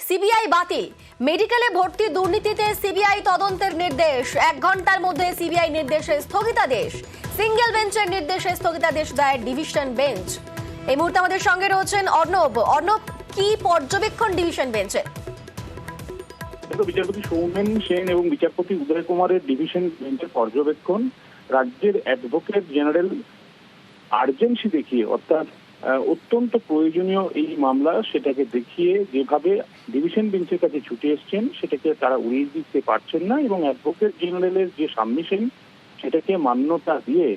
CBI বাতিল। মেডিকেলে ভর্তি দুর্নীতিতে সিবিআই তদন্তের নির্দেশ। 1 ঘন্টার মধ্যে সিবিআই নির্দেশে স্থগিতাদেশ। সিঙ্গেল বেঞ্চের নির্দেশে স্থগিতাদেশ দেয় ডিভিশন বেঞ্চ। এই মুহূর্তে আমাদের সঙ্গে রয়েছেন অর্ণব। অর্ণব, কি পর্যবেক্ষণ ডিভিশন বেঞ্চের? বিচারপতি সৌমেন সেন এবং বিচারপতি উদয় কুমারের ডিভিশন বেঞ্চের পর্যবেক্ষণ, রাজ্যের অ্যাডভোকেট জেনারেল আর্জেন্সি দেখিয়ে, অর্থাৎ অত্যন্ত প্রয়োজনীয় এই মামলা, সেটাকে দেখিয়ে যেভাবে ডিভিশন বেঞ্চের কাছে ছুটে এসছেন সেটাকে তারা উড়িয়ে দিতে পারছেন না, এবং অ্যাডভোকেট জেনারেলের যে সাবমিশন সেটাকে মান্যতা দিয়ে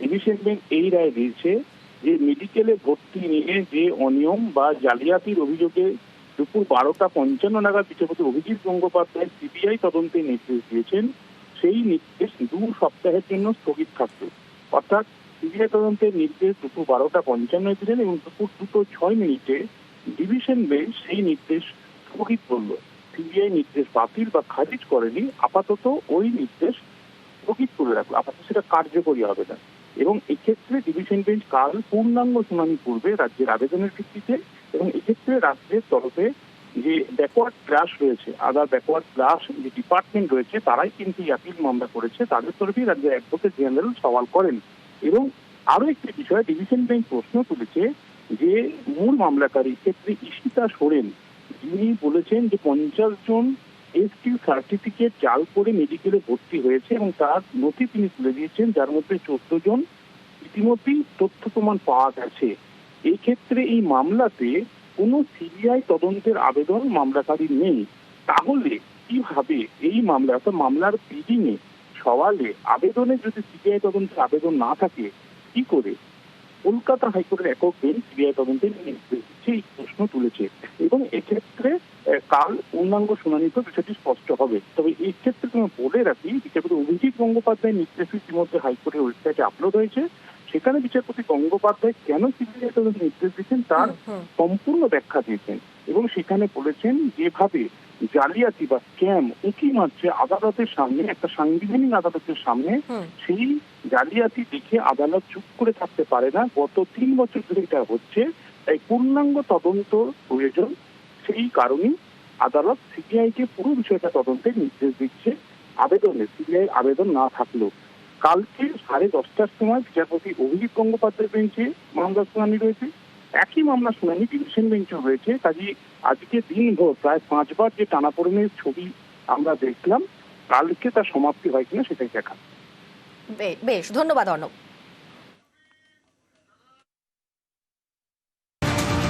ডিভিশন বেঞ্চ এই রায় দিয়েছে যে মেডিকেলে ভর্তি নিয়ে যে অনিয়ম বা জালিয়াতির অভিযোগে দুপুর 12:55 নাগাদ বিচারপতি অভিজিৎ গঙ্গোপাধ্যায় সিবিআই তদন্তের নির্দেশ দিয়েছেন, সেই নির্দেশ 2 সপ্তাহের জন্য স্থগিত থাকবে। অর্থাৎ সিবিআই তদন্তের নির্দেশ দুপুর 12:55 দিলেন এবং দুপুর 2:06 ডিভিশন বেঞ্চ সেই নির্দেশ স্থগিত করল। সিবিআই নির্দেশ বাতিল বা খারিজ করেনি, আপাতত ওই নির্দেশ স্থগিত করে রাখলো, আপাতত সেটা কার্যকরী হবে না। এবং এক্ষেত্রে ডিভিশন বেঞ্চ কাল পূর্ণাঙ্গ শুনানি করবে রাজ্যের আবেদনের ভিত্তিতে, এবং এক্ষেত্রে রাজ্যের তরফে যে ব্যাকওয়ার্ড ক্লাস রয়েছে, আদার ব্যাকওয়ার্ড ক্লাস যে ডিপার্টমেন্ট রয়েছে, তারাই কিন্তু আপিল মামলা করেছে, তাদের তরফেই রাজ্যের অ্যাডভোকেট জেনারেল সওয়াল করেন। এবং আরো একটি বিষয় ডিভিশন বেঞ্চ প্রশ্ন তুলেছে যে মূল মামলাকারী ক্ষেত্রে ঈশিতা সোরেন, যিনি বলেছেন যে 50 জন এসকিউ সার্টিফিকেট জাল করে মেডিকেলে ভর্তি হয়েছে এবং তার নথি তিনি তুলে দিয়েছেন, যার মধ্যে 14 জন ইতিমধ্যেই তথ্য প্রমাণ পাওয়া গেছে। এই ক্ষেত্রে এই মামলাতে কোনো সিবিআই তদন্তের আবেদন মামলাকারীর নেই। তাহলে কিভাবে এই মামলা, অর্থাৎ মামলার প্লিডিং এ সওয়ালে আবেদনে যদি সিবিআই তদন্তের আবেদন না থাকে, কি করে কলকাতা হাইকোর্টের একক বেঞ্চ সিবিআই তদন্তের নির্দেশ দিচ্ছে, এই প্রশ্ন তুলেছে। এবং এক্ষেত্রে কাল পূর্ণাঙ্গ শুনানিতে বিষয়টি স্পষ্ট হবে। তবে এই ক্ষেত্রে তুমি বলে রাখি, বিচারপতি অভিজিৎ গঙ্গোপাধ্যায়ের নির্দেশ ইতিমধ্যে হাইকোর্টের ওয়েবসাইটে আপলোড হয়েছে। সেখানে বিচারপতি গঙ্গোপাধ্যায় কেন সিবিআই তদন্তের নির্দেশ দিচ্ছেন তার সম্পূর্ণ ব্যাখ্যা দিয়েছেন, এবং সেখানে বলেছেন যেভাবে জালিয়াতি বা স্ক্যাম উঁকি মারছে আদালতের সামনে, একটা সাংবিধানিক আদালতের সামনে, সেই জালিয়াতি দেখে আদালত চুপ করে থাকতে পারে না। গত 3 বছর ধরে এটা হচ্ছে, তাই পূর্ণাঙ্গ তদন্ত প্রয়োজন। সেই কারণেই আদালত সিবিআই কে পুরো বিষয়টা তদন্তের নির্দেশ দিচ্ছে, আবেদনে সিবিআই আবেদন না থাকলেও। কালকে 10:30টার সময় বিচারপতি অভিজিৎ গঙ্গোপাধ্যায়ের বেঞ্চে মামলা শুনানি রয়েছে, একই মামলা শুনানি ডিভিশন বেঞ্চও রয়েছে। কাজে আজকে দিনভর প্রায় 5 বার যে টানাপোড়েনের ছবি আমরা দেখলাম, কালকে তার সমাপ্তি হয় কিনা সেটাই দেখা। বেশ, ধন্যবাদ অর্ণব।